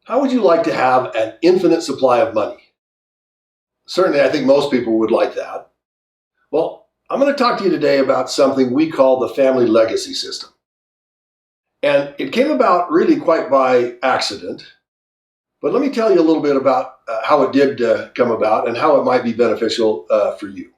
How would you like to have an infinite supply of money? Certainly, I think most people would like that. Well, I'm going to talk to you today about something we call the family legacy system. And it came about really quite by accident. But let me tell you a little bit about how it did come about and how it might be beneficial for you.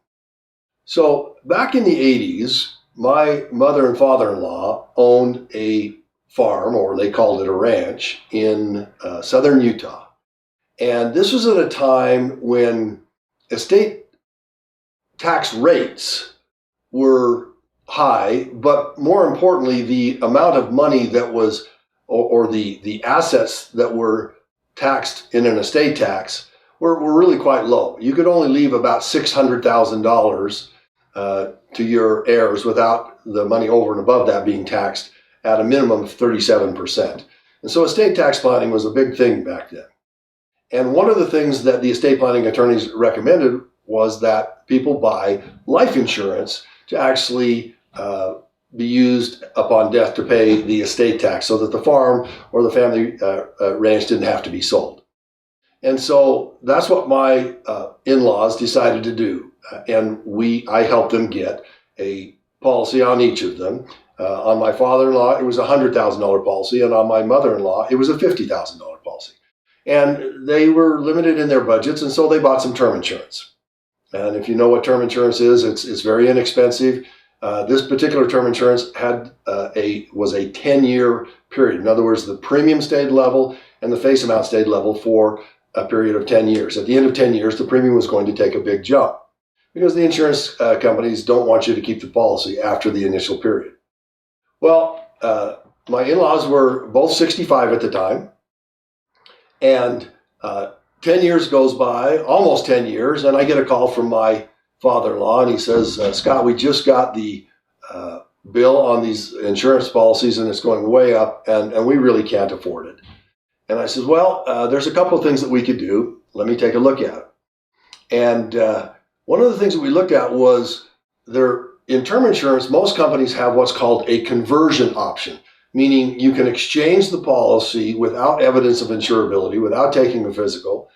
So back in the 80s, my mother and father-in-law owned a farm, or they called it a ranch, in southern Utah. And this was at a time when estate tax rates were high, but more importantly, the amount of money that was, or the assets that were taxed in an estate tax were really quite low. You could only leave about $600,000 to your heirs without the money over and above that being taxed at a minimum of 37%. And so estate tax planning was a big thing back then. And one of the things that the estate planning attorneys recommended was that people buy life insurance to actually be used upon death to pay the estate tax so that the farm or the family ranch didn't have to be sold. And so that's what my in-laws decided to do. And I helped them get a policy on each of them. On my father-in-law, it was a $100,000 policy, and on my mother-in-law, it was a $50,000 policy. And they were limited in their budgets, and so they bought some term insurance. And if you know what term insurance is, it's very inexpensive. This particular term insurance was a 10-year period. In other words, the premium stayed level and the face amount stayed level for a period of 10 years. At the end of 10 years, the premium was going to take a big jump because the insurance companies don't want you to keep the policy after the initial period. Well, my in-laws were both 65 at the time, and 10 years goes by, almost 10 years, and I get a call from my father-in-law, and he says, Scott, we just got the bill on these insurance policies, and it's going way up, and we really can't afford it. And I said, well, there's a couple of things that we could do. Let me take a look at it. And one of the things that we looked at was in term insurance, most companies have what's called a conversion option, meaning you can exchange the policy without evidence of insurability, without taking a physical,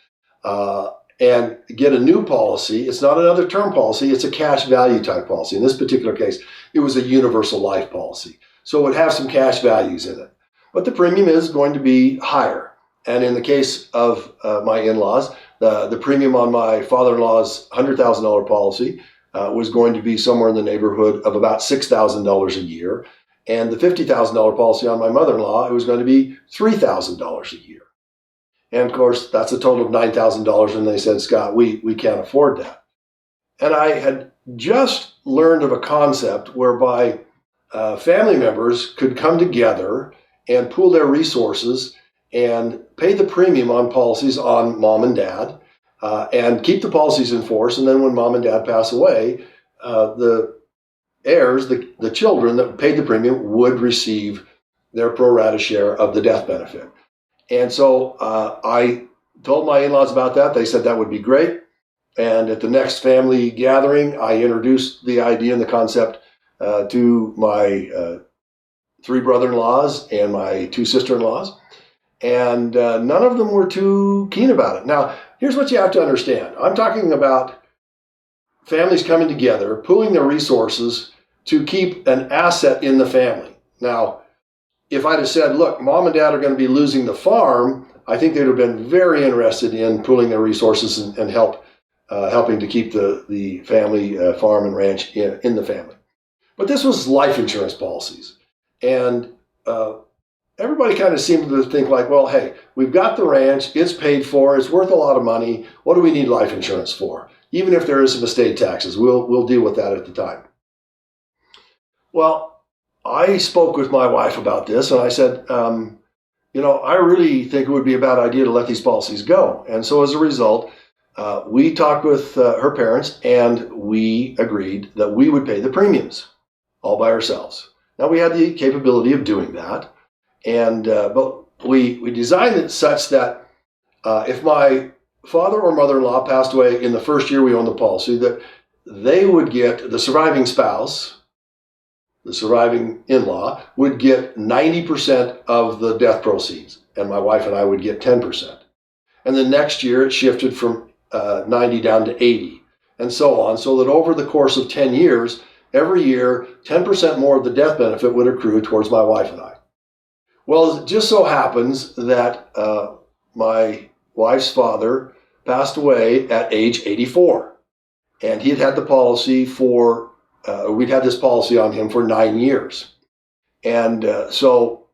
and get a new policy. It's not another term policy, it's a cash value type policy. In this particular case, it was a universal life policy. So it would have some cash values in it. But the premium is going to be higher. And in the case of my in-laws, the premium on my father-in-law's $100,000 policy was going to be somewhere in the neighborhood of about $6,000 a year. And the $50,000 policy on my mother-in-law, it was going to be $3,000 a year. And of course, that's a total of $9,000. And they said, Scott, we can't afford that. And I had just learned of a concept whereby family members could come together and pool their resources and pay the premium on policies on mom and dad and keep the policies in force. And then when mom and dad pass away, the heirs, the children that paid the premium would receive their pro rata share of the death benefit. And so I told my in-laws about that. They said that would be great. And at the next family gathering, I introduced the idea and the concept to my 3 brother-in-laws and my 2 sister-in-laws. And none of them were too keen about it. Now, here's what you have to understand. I'm talking about families coming together, pooling their resources to keep an asset in the family. Now, if I'd have said, look, mom and dad are going to be losing the farm, I think they'd have been very interested in pooling their resources and helping to keep the family farm and ranch in the family. But this was life insurance policies. And everybody kind of seemed to think like, well, hey, we've got the ranch, it's paid for, it's worth a lot of money. What do we need life insurance for? Even if there is some estate taxes, we'll deal with that at the time. Well, I spoke with my wife about this, and I said, I really think it would be a bad idea to let these policies go. And so as a result, we talked with her parents, and we agreed that we would pay the premiums all by ourselves. Now, we had the capability of doing that, and but we designed it such that if my father or mother-in-law passed away in the first year we owned the policy, that they would get, the surviving spouse, the surviving in-law, would get 90% of the death proceeds. and my wife and I would get 10%. And then next year it shifted from 90 down to 80, and so on, so that over the course of 10 years, every year, 10% more of the death benefit would accrue towards my wife and I. Well, it just so happens that my wife's father passed away at age 84. And he had had the policy we'd had this policy on him for 9 years. And so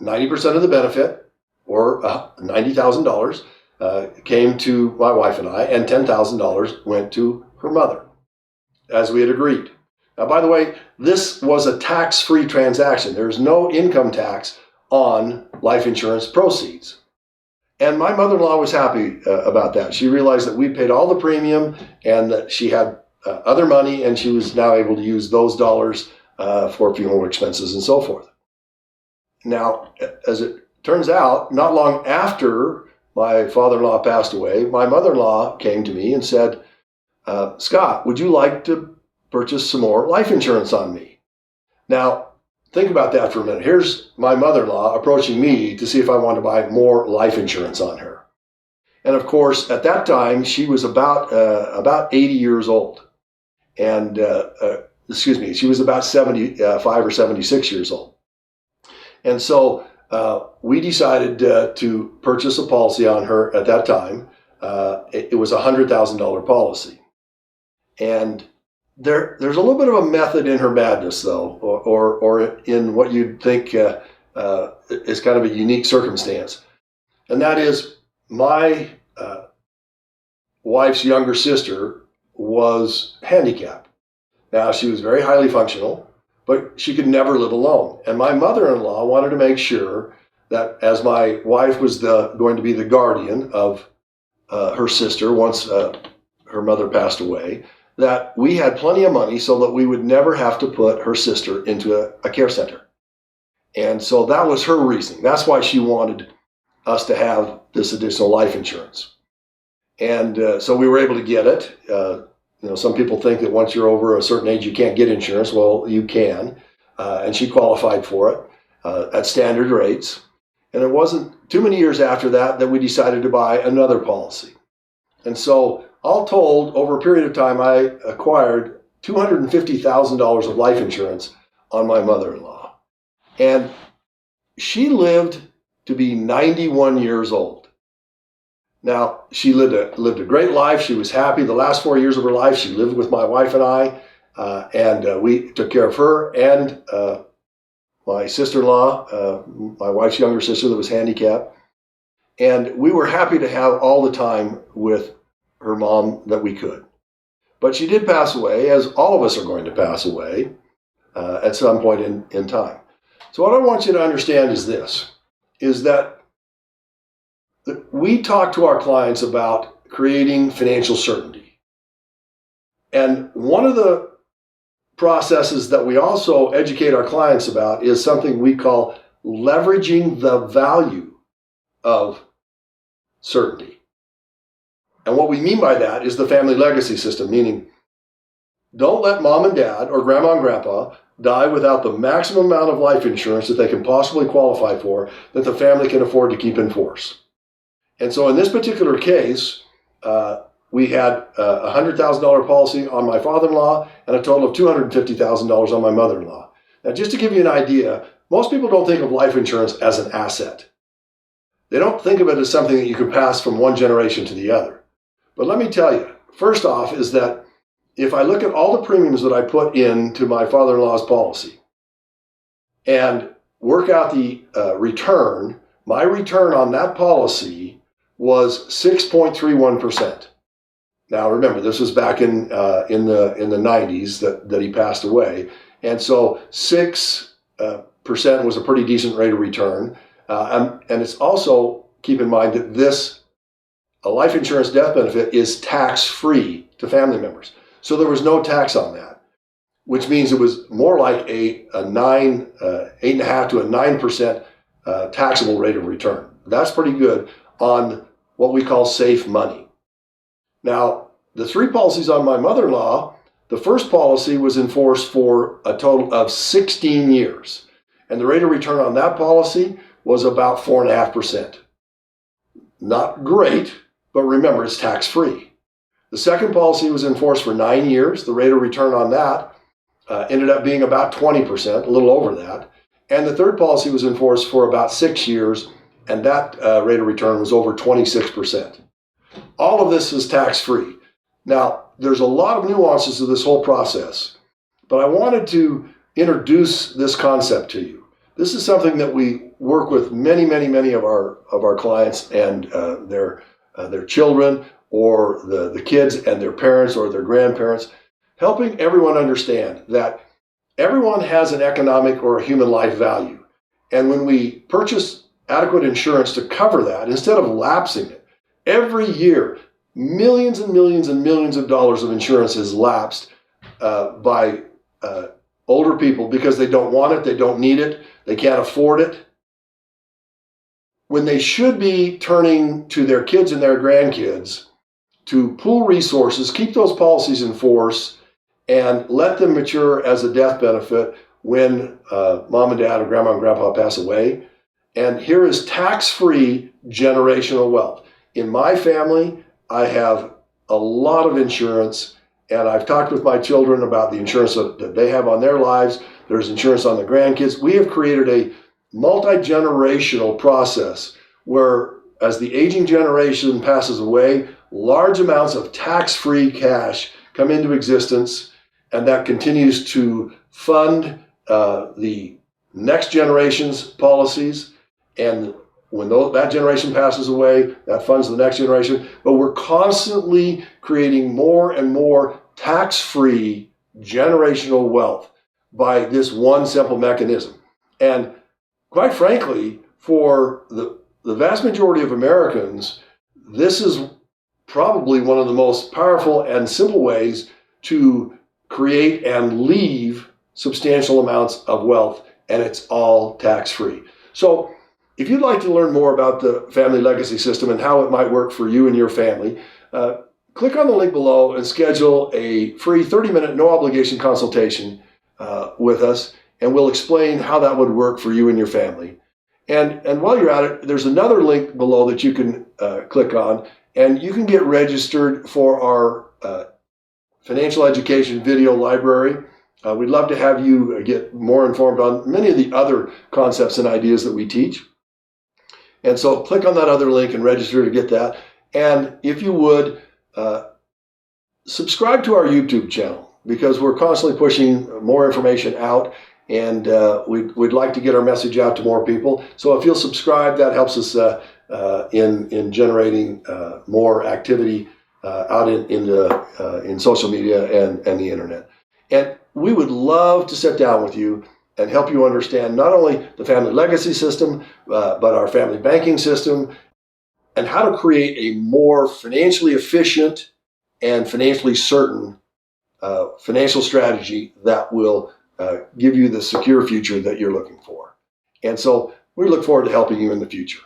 90% of the benefit, or $90,000, came to my wife and I, and $10,000 went to her mother, as we had agreed. Now, by the way, this was a tax-free transaction. There's no income tax on life insurance proceeds. And my mother-in-law was happy about that. She realized that we paid all the premium and that she had other money, and she was now able to use those dollars for funeral expenses and so forth. Now, as it turns out, not long after my father-in-law passed away, my mother-in-law came to me and said, Scott, would you like to purchase some more life insurance on me? Now, think about that for a minute. Here's my mother-in-law approaching me to see if I want to buy more life insurance on her. And of course, at that time, she was about 80 years old. And, she was about 75 or 76 years old. And so we decided to purchase a policy on her at that time. It was a $100,000 policy. And there's a little bit of a method in her madness, though, or in what you'd think is kind of a unique circumstance. And that is, my wife's younger sister was handicapped. Now, she was very highly functional, but she could never live alone. And my mother-in-law wanted to make sure that as my wife was going to be the guardian of her sister once her mother passed away, that we had plenty of money so that we would never have to put her sister into a care center. And so that was her reasoning. That's why she wanted us to have this additional life insurance. And so we were able to get it. Some people think that once you're over a certain age, you can't get insurance. Well, you can. And she qualified for it at standard rates. And it wasn't too many years after that we decided to buy another policy. And so all told, over a period of time, I acquired $250,000 of life insurance on my mother-in-law. And she lived to be 91 years old. Now, she lived a great life. She was happy. The last 4 years of her life, she lived with my wife and I, and we took care of her and my sister-in-law, my wife's younger sister that was handicapped. And we were happy to have all the time with her mom that we could. But she did pass away, as all of us are going to pass away at some point in time. So what I want you to understand is this, is that we talk to our clients about creating financial certainty. And one of the processes that we also educate our clients about is something we call leveraging the value of certainty. And what we mean by that is the family legacy system, meaning don't let mom and dad or grandma and grandpa die without the maximum amount of life insurance that they can possibly qualify for that the family can afford to keep in force. And so in this particular case, we had a $100,000 policy on my father-in-law and a total of $250,000 on my mother-in-law. Now, just to give you an idea, most people don't think of life insurance as an asset. They don't think of it as something that you can pass from one generation to the other. But let me tell you, first off is that if I look at all the premiums that I put into my father-in-law's policy and work out the return, my return on that policy was 6.31%. Now remember, this was back in the 90s that he passed away, and so 6% was a pretty decent rate of return. And it's also, keep in mind that a life insurance death benefit is tax-free to family members. So there was no tax on that, which means it was more like a 8.5% to a 9% taxable rate of return. That's pretty good on what we call safe money. Now, the three policies on my mother-in-law, the first policy was in force for a total of 16 years. And the rate of return on that policy was about 4.5%. Not great, but remember, it's tax-free. The second policy was in force for 9 years. The rate of return on that ended up being about 20%, a little over that. And the third policy was in force for about 6 years, and that rate of return was over 26%. All of this is tax-free. Now, there's a lot of nuances to this whole process, but I wanted to introduce this concept to you. This is something that we work with many of our clients and their children, or the kids and their parents or their grandparents, helping everyone understand that everyone has an economic or a human life value. And when we purchase adequate insurance to cover that, instead of lapsing it, every year, millions and millions and millions of dollars of insurance is lapsed by older people because they don't want it, they don't need it, they can't afford it, when they should be turning to their kids and their grandkids to pool resources, keep those policies in force, and let them mature as a death benefit when mom and dad or grandma and grandpa pass away. And here is tax-free generational wealth. In my family, I have a lot of insurance, and I've talked with my children about the insurance that they have on their lives. There's insurance on the grandkids. We have created a multi-generational process where, as the aging generation passes away, large amounts of tax-free cash come into existence, and that continues to fund the next generation's policies. And when that generation passes away, that funds the next generation. But we're constantly creating more and more tax-free generational wealth by this one simple mechanism. And quite frankly, for the vast majority of Americans, this is probably one of the most powerful and simple ways to create and leave substantial amounts of wealth, and it's all tax-free. So if you'd like to learn more about the Family Legacy System and how it might work for you and your family, click on the link below and schedule a free 30-minute no-obligation consultation with us, and we'll explain how that would work for you and your family. And while you're at it, there's another link below that you can click on, and you can get registered for our financial education video library. We'd love to have you get more informed on many of the other concepts and ideas that we teach. And so click on that other link and register to get that. And if you would, subscribe to our YouTube channel, because we're constantly pushing more information out, and we'd like to get our message out to more people. So if you'll subscribe, that helps us in generating more activity out in social media and the internet. And we would love to sit down with you and help you understand not only the Family Legacy System, but our family banking system, and how to create a more financially efficient and financially certain financial strategy that will give you the secure future that you're looking for. And so we look forward to helping you in the future.